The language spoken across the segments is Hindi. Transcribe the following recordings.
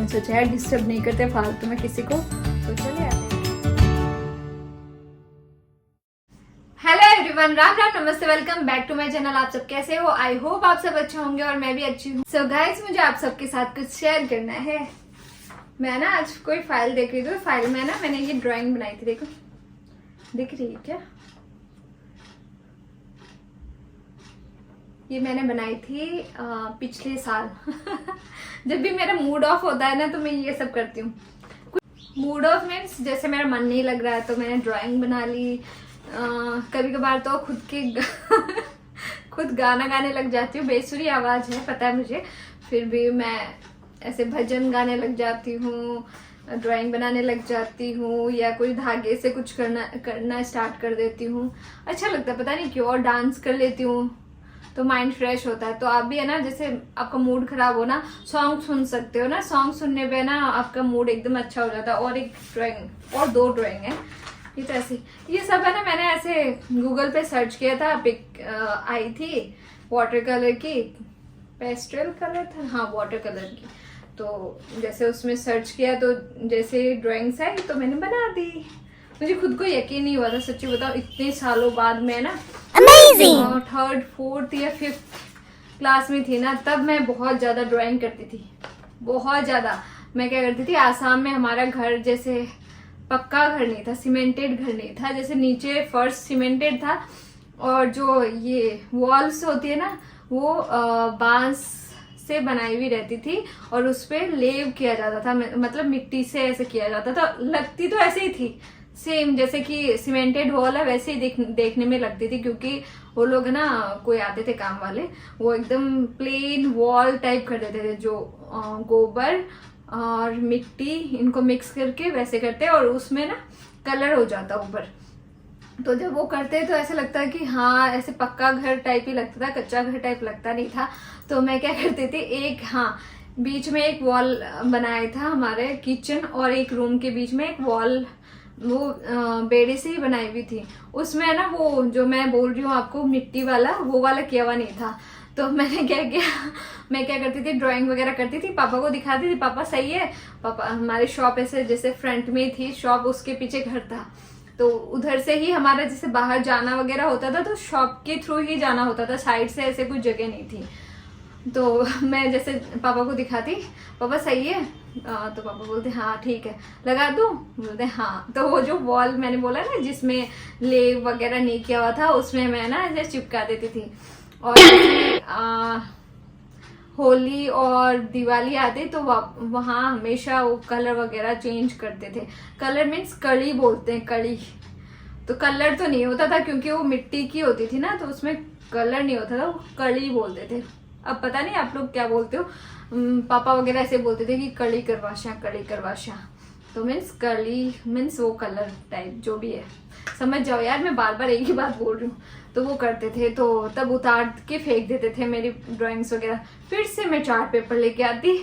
मैंने सोचा यार डिस्टर्ब नहीं करते फालतू में किसी को, तो चले आते हैं। हेलो एवरीवन, राम राम, नमस्ते, welcome back to my channel. आप सब कैसे हो? आई होप आप सब अच्छे होंगे और मैं भी अच्छी हूँ। सो गाइस, मुझे आप सबके साथ कुछ शेयर करना है। मैं ना आज कोई फाइल देख रही थी, फाइल में ना मैंने ये ड्राइंग बनाई थी, देखो दिख रही है क्या? ये मैंने बनाई थी पिछले साल जब भी मेरा मूड ऑफ होता है ना तो मैं ये सब करती हूँ। मूड ऑफ मीन्स जैसे मेरा मन नहीं लग रहा है तो मैंने ड्राइंग बना ली। कभी कभार तो खुद गाना गाने लग जाती हूँ। बेसुरी आवाज है पता है मुझे, फिर भी मैं ऐसे भजन गाने लग जाती हूँ, ड्राइंग बनाने लग जाती हूँ, या कोई धागे से कुछ करना स्टार्ट कर देती हूँ। अच्छा लगता है पता नहीं क्यों। और डांस कर लेती हूँ तो माइंड फ्रेश होता है। तो आप भी है ना, जैसे आपका मूड खराब हो ना, सॉन्ग सुन सकते हो ना। सॉन्ग सुनने पे ना आपका मूड एकदम अच्छा हो जाता है। और एक ड्राइंग और 2 ड्राइंग है ये तो ऐसे, ये सब है ना मैंने ऐसे गूगल पे सर्च किया था। पिक आई थी वाटर कलर की, पेस्टल कलर था, हाँ वाटर कलर की। तो जैसे उसमें सर्च किया तो जैसे ड्राइंग्स आई तो मैंने बना दी। मुझे खुद को यकीन नहीं हुआ था, सच्ची बताओ, इतने सालों बाद मैं ना थर्ड 4th या 5th क्लास में थी ना, तब मैं बहुत ज्यादा ड्राइंग करती थी, बहुत ज्यादा। मैं क्या करती थी, आसाम में हमारा घर जैसे पक्का घर नहीं था, सीमेंटेड घर नहीं था, जैसे नीचे फर्श सीमेंटेड था और जो ये वॉल्स होती है ना वो बांस से बनाई हुई रहती थी और उस पे लेव किया जाता था, मतलब मिट्टी से ऐसे किया जाता था। लगती तो ऐसे ही थी, सेम जैसे कि सीमेंटेड वॉल है वैसे ही देखने में लगती थी, क्योंकि वो लोग ना कोई आते थे काम वाले, वो एकदम प्लेन वॉल टाइप कर देते थे, जो गोबर और मिट्टी इनको मिक्स करके वैसे करते और उसमें ना कलर हो जाता ऊपर। तो जब वो करते तो ऐसा लगता है कि हाँ ऐसे पक्का घर टाइप ही लगता था, कच्चा घर टाइप लगता नहीं था। तो मैं क्या करती थी, एक बीच में एक वॉल बनाया था हमारे किचन और एक रूम के बीच में एक वॉल, वो बेड़े से ही बनाई हुई थी। उसमें ना वो जो मैं बोल रही हूँ आपको मिट्टी वाला, वो वाला किया हुआ नहीं था। तो मैंने क्या किया, मैं क्या करती थी, ड्राइंग वगैरह करती थी, पापा को दिखाती थी, पापा सही है। पापा, हमारी शॉप ऐसे जैसे फ्रंट में थी शॉप, उसके पीछे घर था, तो उधर से ही हमारा जैसे बाहर जाना वगैरह होता था, तो शॉप के थ्रू ही जाना होता था, साइड से ऐसे कोई जगह नहीं थी। तो मैं जैसे पापा को दिखाती, पापा सही है, तो पापा बोलते हाँ ठीक है, लगा दूं, बोलते हाँ। तो वो जो वॉल मैंने बोला ना जिसमें लेव वगैरह नहीं किया हुआ था, उसमें मैं ना ऐसे चिपका देती थी। और होली और दिवाली आते तो वहाँ हमेशा वो कलर वगैरह चेंज करते थे। कलर मीन्स कड़ी बोलते हैं, कड़ी। तो कलर तो नहीं होता था क्योंकि वो मिट्टी की होती थी ना, तो उसमें कलर नहीं होता था, वो कड़ी बोलते थे। अब पता नहीं आप लोग क्या बोलते हो, पापा वगैरह ऐसे बोलते थे कि कड़ी करवाशा, कड़ी करवाशा। तो मीन्स कली मीन्स वो कलर टाइप जो भी है, समझ जाओ यार, मैं बार बार एक ही बात बोल रही हूँ। तो वो करते थे, तो तब उतार के फेंक देते थे मेरी ड्राइंग्स वगैरह। फिर से मैं चार्ट पेपर लेके आती,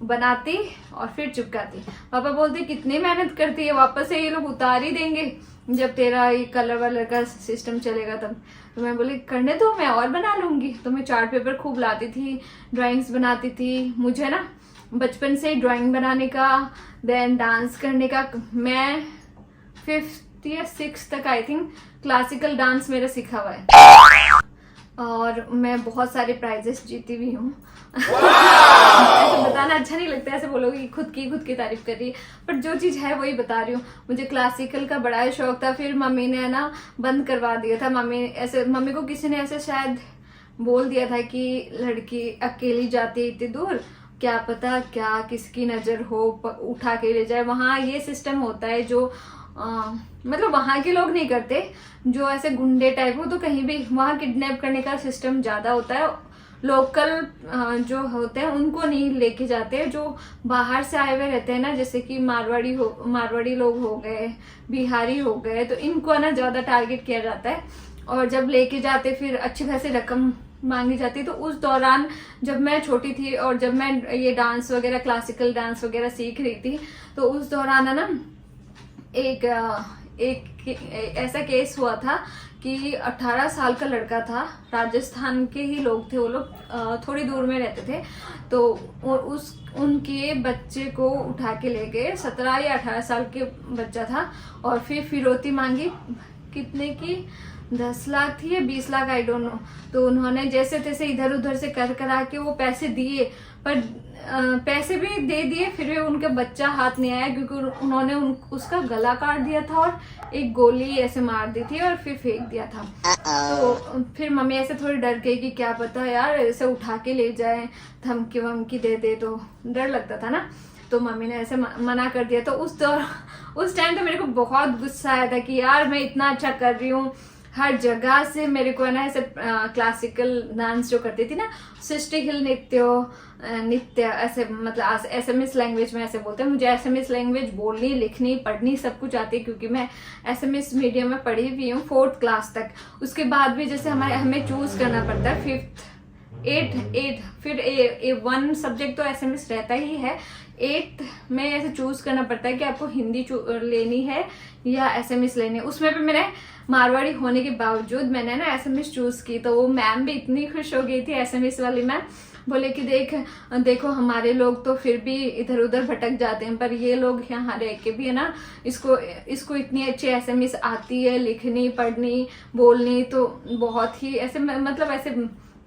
बनाती और फिर चिपकाती। पापा बोलते कितनी मेहनत करती है, वापस से ये लोग उतार ही देंगे जब तेरा ये कलर वालर का सिस्टम चलेगा तब। तो मैं बोली करने दो, मैं और बना लूंगी। तो मैं चार्ट पेपर खूब लाती थी, ड्राइंग्स बनाती थी। मुझे ना बचपन से ही ड्राइंग बनाने का, देन डांस करने का, मैं 5th या 6th तक आई थिंक क्लासिकल डांस मेरा सीखा हुआ है और मैं बहुत सारे प्राइजेस जीती भी हूँ। ऐसे बताना अच्छा नहीं लगता, ऐसे बोलोगे कि खुद की तारीफ कर रही है, पर जो चीज है वही बता रही हूँ। मुझे क्लासिकल का बड़ा शौक था, फिर मम्मी ने ना बंद करवा दिया था। मम्मी को किसी ने ऐसे शायद बोल दिया था कि लड़की अकेली जाती है इतनी दूर, क्या पता क्या किसकी नजर हो, उठा के ले जाए। वहाँ ये सिस्टम होता है जो मतलब वहाँ के लोग नहीं करते, जो ऐसे गुंडे टाइप हो तो कहीं भी वहाँ किडनैप करने का सिस्टम ज्यादा होता है। लोकल जो होते हैं उनको नहीं लेके जाते, जो बाहर से आए हुए रहते हैं ना, जैसे कि मारवाड़ी लोग हो गए, बिहारी हो गए, तो इनको ना ज्यादा टारगेट किया जाता है। और जब लेके जाते फिर अच्छी खासी रकम मांगी जाती। तो उस दौरान जब मैं छोटी थी और जब मैं ये डांस वगैरह, क्लासिकल डांस वगैरह सीख रही थी, तो उस दौरान है ना एक ऐसा केस हुआ था कि 18 साल का लड़का था, राजस्थान के ही लोग थे वो लोग, थोड़ी दूर में रहते थे। तो उनके बच्चे को उठा के ले गए, 17 या 18 साल के बच्चा था, और फिर फिरौती मांगी, कितने की 10 लाख थी या 20 लाख, आई डोंट नो। तो उन्होंने जैसे तैसे इधर उधर से करा के वो पैसे दिए, पर पैसे भी दे दिए, फिर भी उनका बच्चा हाथ नहीं आया, क्योंकि उन्होंने उसका गला काट दिया था और एक गोली ऐसे मार दी थी और फिर फेंक दिया था। तो फिर मम्मी ऐसे थोड़ी डर गई कि क्या पता यार ऐसे उठा के ले जाए, धमकी वमकी दे दे, तो डर लगता था ना। तो मम्मी ने ऐसे मना कर दिया। तो उस टाइम तो मेरे को बहुत गुस्सा आया था कि यार मैं इतना अच्छा कर रही हूँ, हर जगह से मेरे को है ना ऐसे क्लासिकल डांस जो करती थी ना, सृष्टि हिल नृत्य ऐसे, मतलब एसएमएस लैंग्वेज में ऐसे बोलते हैं। मुझे एसएमएस लैंग्वेज बोलनी, लिखनी, पढ़नी सब कुछ आती है, क्योंकि मैं एसएमएस मीडियम में पढ़ी हुई हूँ 4th क्लास तक। उसके बाद भी जैसे हमें चूज करना पड़ता है 5th 8 फिर 1 सब्जेक्ट तो एसएमएस रहता ही है, 8th में ऐसे चूज करना पड़ता है कि आपको हिंदी लेनी है या एसएमएस लेनी है। उसमें भी मैंने मारवाड़ी होने के बावजूद मैंने ना एसएमएस चूज की। तो वो मैम भी इतनी खुश हो गई थी, एसएमएस वाली मैम, बोले कि देखो हमारे लोग तो फिर भी इधर उधर भटक जाते हैं, पर ये लोग यहाँ रह के भी है ना इसको इतनी अच्छी एसएमएस आती है, लिखनी, पढ़नी, बोलनी, तो बहुत ही ऐसे मतलब ऐसे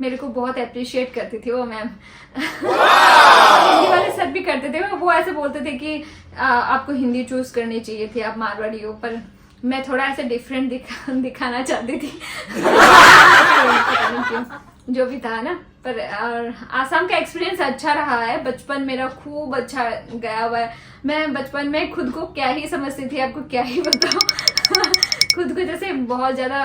मेरे को बहुत अप्रिशिएट करती थी वो मैम। हिंदी वाले सर भी करते थे, वो ऐसे बोलते थे कि आपको हिंदी चूज करनी चाहिए थी, आप मारवाड़ी हो, पर मैं थोड़ा ऐसे डिफरेंट दिखाना चाहती थी। पता नहीं क्यों, जो भी था ना। पर आसाम का एक्सपीरियंस अच्छा रहा है, बचपन मेरा खूब अच्छा गया हुआ है। मैं बचपन में खुद को क्या ही समझती थी, आपको क्या ही बताऊं। खुद को जैसे बहुत ज्यादा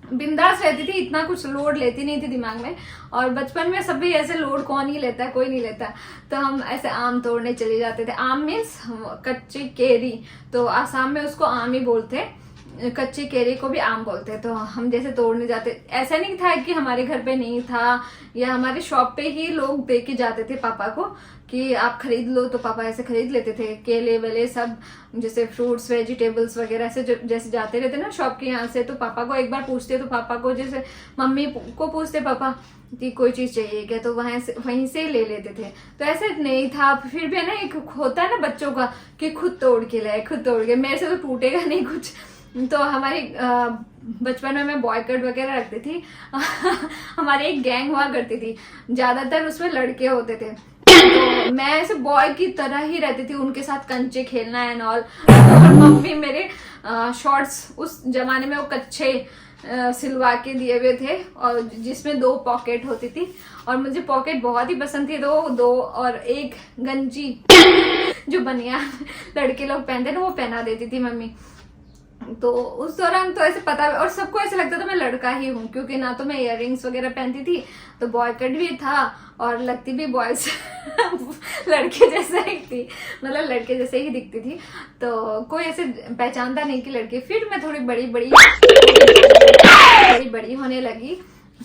बिंदास रहती थी, इतना कुछ लोड लेती नहीं थी दिमाग में। और बचपन में सभी ऐसे लोड कौन ही लेता है, कोई नहीं लेता। तो हम ऐसे आम तोड़ने चले जाते थे। आम मीन्स कच्ची केरी, तो आसाम में उसको आम ही बोलते हैं, कच्ची केरी को भी आम बोलते हैं। तो हम जैसे तोड़ने जाते, ऐसा नहीं था कि हमारे घर पे नहीं था या हमारे शॉप पे ही लोग दे के जाते थे पापा को कि आप खरीद लो, तो पापा ऐसे खरीद लेते थे। केले वेले सब, जैसे फ्रूट्स वेजिटेबल्स वगैरह से जैसे जाते रहते ना शॉप के यहाँ से, तो पापा को एक बार पूछते, तो पापा को जैसे मम्मी को पूछते पापा कि कोई चीज चाहिए क्या, तो वहीं से ले लेते थे। तो ऐसे नहीं था, फिर भी है ना एक होता है ना बच्चों का कि खुद तोड़ के लाए, खुद तोड़ के, मेरे से तो टूटेगा नहीं कुछ। तो हमारी बचपन में मैं बॉय कट वगैरह रखती थी। हमारी एक गैंग हुआ करती थी, ज्यादातर उसमें लड़के होते थे। तो मैं ऐसे बॉय की तरह ही रहती थी, उनके साथ कंचे खेलना एंड ऑल। और मम्मी मेरे शॉर्ट्स उस जमाने में वो कच्चे सिलवा के दिए हुए थे, और जिसमें 2 पॉकेट होती थी, और मुझे पॉकेट बहुत ही पसंद थी। दो और एक गंजी जो बनियान लड़के लोग पहनते ना, वो पहना देती थी मम्मी। तो उस दौरान तो ऐसे पता, और सबको ऐसे लगता था मैं लड़का ही हूँ, क्योंकि ना तो मैं इयररिंग्स वगैरह पहनती थी, तो बॉय कट भी था और लगती भी बॉयज लड़के जैसे ही थी, मतलब लड़के जैसे ही दिखती थी। तो कोई ऐसे पहचानता नहीं कि लड़के। फिर मैं थोड़ी बड़ी होने लगी,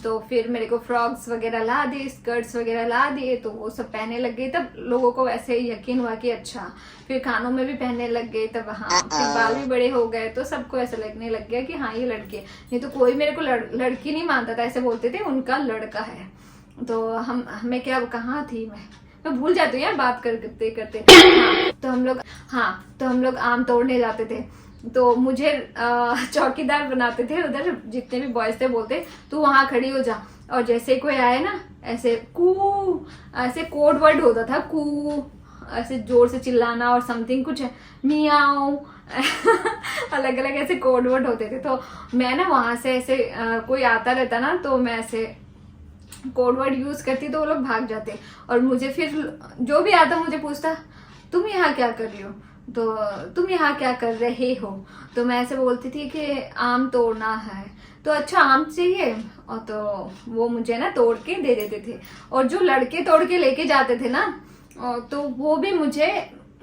तो फिर मेरे को फ्रॉक्स वगैरह ला दिए, स्कर्ट्स वगैरह ला दिए, तो वो सब पहनने लग गई। तब लोगों को वैसे यकीन हुआ कि अच्छा, फिर कानों में भी पहनने लग गए तब, हाँ। फिर बाल भी बड़े हो गए, तो सबको ऐसा लगने लग गया कि हाँ ये लड़की है। नहीं तो कोई मेरे को लड़की नहीं मानता था, ऐसे बोलते थे उनका लड़का है। तो हमें क्या, कहाँ थी मैं भूल जाती हूँ यार बात करते करते। तो हम लोग आम तोड़ने जाते थे, तो मुझे चौकीदार बनाते थे उधर, जितने भी बॉयज थे बोलते तू वहां खड़ी हो जा, और जैसे कोई आए ना ऐसे ऐसे कोड वर्ड होता था, ऐसे जोर से चिल्लाना और समथिंग कुछ मियाओ अलग अलग ऐसे कोड वर्ड होते थे। तो मैं ना वहां से ऐसे कोई आता रहता ना, तो मैं ऐसे कोड वर्ड यूज करती, तो वो लोग भाग जाते। और मुझे फिर जो भी आता मुझे पूछता तुम यहाँ क्या कर रही हो, तो तुम यहाँ क्या कर रहे हो, तो मैं ऐसे बोलती थी कि आम तोड़ना है। तो अच्छा आम चाहिए, और तो वो मुझे ना तोड़ के दे देते थे। और जो लड़के तोड़ के लेके जाते थे ना, तो वो भी मुझे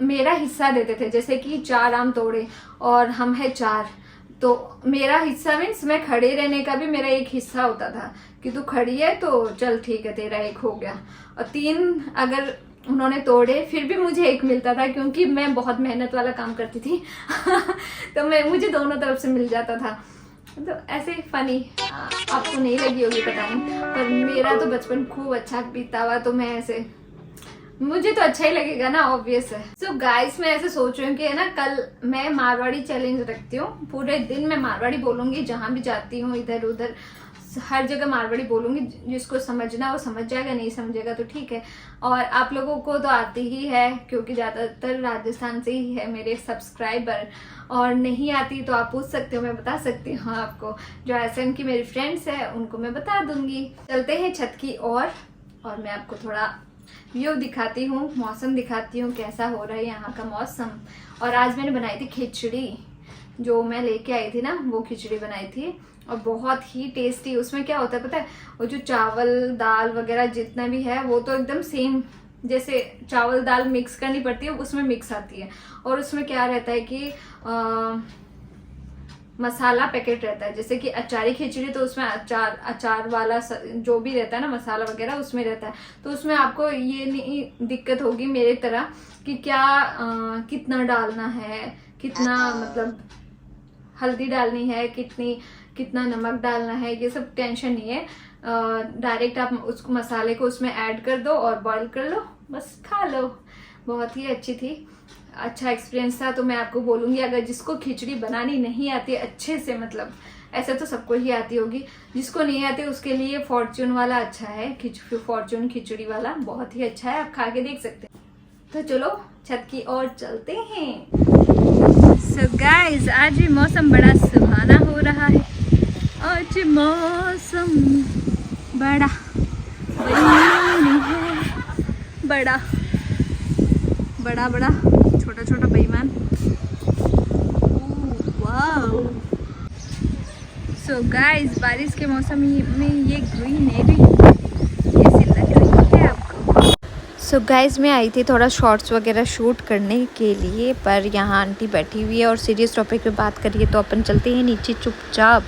मेरा हिस्सा देते थे। जैसे कि 4 आम तोड़े और हम है 4, तो मेरा हिस्सा मीन्स मैं खड़े रहने का भी मेरा एक हिस्सा होता था कि तू खड़ी है तो चल ठीक है तेरा एक हो गया। और 3 अगर उन्होंने तोड़े फिर भी मुझे 1 मिलता था, क्योंकि मैं बहुत मेहनत वाला काम करती थी। तो मुझे दोनों तरफ से मिल जाता था। तो ऐसे फनी, आपको नहीं लगी होगी पता नहीं, पर मेरा तो बचपन खूब अच्छा बीता हुआ, तो मैं ऐसे, मुझे तो अच्छा ही लगेगा ना, ऑब्वियस है। सो गाइस, मैं ऐसे सोच रही हूँ कि है ना, कल मैं मारवाड़ी चैलेंज रखती हूँ, पूरे दिन मैं मारवाड़ी बोलूंगी, जहां भी जाती हूँ इधर उधर हर जगह मारवाड़ी बोलूंगी, जिसको समझना वो समझ जाएगा, नहीं समझेगा तो ठीक है। और आप लोगों को तो आती ही है, क्योंकि ज़्यादातर राजस्थान से ही है मेरे सब्सक्राइबर, और नहीं आती तो आप पूछ सकते हो, मैं बता सकती हूँ आपको। जो एसएम की मेरी फ्रेंड्स है उनको मैं बता दूंगी। चलते हैं छत की और मैं आपको थोड़ा व्यू दिखाती हूँ, मौसम दिखाती हूँ, कैसा हो रहा है यहाँ का मौसम। और आज मैंने बनाई थी खिचड़ी, जो मैं लेके आई थी ना, वो खिचड़ी बनाई थी, और बहुत ही टेस्टी। उसमें क्या होता है पता है, वो जो चावल दाल वगैरह जितना भी है वो तो एकदम सेम, जैसे चावल दाल मिक्स करनी पड़ती है उसमें मिक्स आती है। और उसमें क्या रहता है कि मसाला पैकेट रहता है, जैसे कि अचारी खिचड़ी तो उसमें अचार वाला जो भी रहता है ना मसाला वगैरह उसमें रहता है। तो उसमें आपको ये नहीं दिक्कत होगी मेरी तरह कि क्या कितना डालना है, कितना मतलब हल्दी डालनी है, कितना नमक डालना है, ये सब टेंशन नहीं है। डायरेक्ट आप उस मसाले को उसमें ऐड कर दो और बॉईल कर लो, बस खा लो। बहुत ही अच्छी थी, अच्छा एक्सपीरियंस था। तो मैं आपको बोलूँगी, अगर जिसको खिचड़ी बनानी नहीं आती अच्छे से, मतलब ऐसे तो सबको ही आती होगी, जिसको नहीं आती उसके लिए फॉर्च्यून वाला अच्छा है, फॉर्च्यून खिचड़ी वाला बहुत ही अच्छा है, आप खा के देख सकते हैं। तो चलो छत की ओर चलते हैं। सो गाइस, आज भी मौसम बड़ा सुहाना हो रहा है। आज मौसम बड़ा बेईमान है, बड़ा छोटा छोटा बेईमान। वाओ। सो गाइस, बारिश के मौसम में ये ग्रीनरी कैसी लग रही है आपको? सो गाइस, मैं आई थी थोड़ा शॉर्ट्स वगैरह शूट करने के लिए, पर यहाँ आंटी बैठी हुई है और सीरियस टॉपिक पे बात करिए, तो अपन चलते हैं नीचे चुपचाप।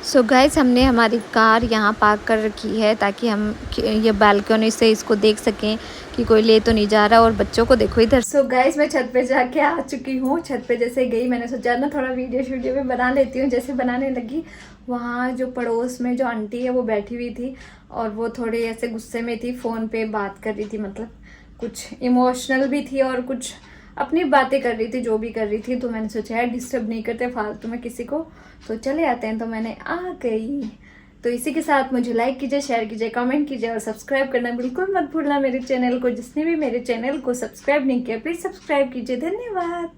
सो गाइस, हमने हमारी कार यहाँ पार्क कर रखी है ताकि हम ये बालकनी से इसको देख सकें कि कोई ले तो नहीं जा रहा। और बच्चों को देखो इधर। सो गाइस, मैं छत पे जाके आ चुकी हूँ। छत पे जैसे गई, मैंने सोचा ना थोड़ा वीडियो में बना लेती हूँ। जैसे बनाने लगी, वहाँ जो पड़ोस में जो आंटी है वो बैठी हुई थी, और वो थोड़ी ऐसे गुस्से में थी, फ़ोन पे बात कर रही थी, मतलब कुछ इमोशनल भी थी और कुछ अपनी बातें कर रही थी, जो भी कर रही थी। तो मैंने सोचा यार डिस्टर्ब नहीं करते फालतू में किसी को, तो चले आते हैं। तो मैंने आ गई। तो इसी के साथ मुझे लाइक कीजिए, शेयर कीजिए, कमेंट कीजिए और सब्सक्राइब करना बिल्कुल मत भूलना मेरे चैनल को। जिसने भी मेरे चैनल को सब्सक्राइब नहीं किया प्लीज़ सब्सक्राइब कीजिए। धन्यवाद।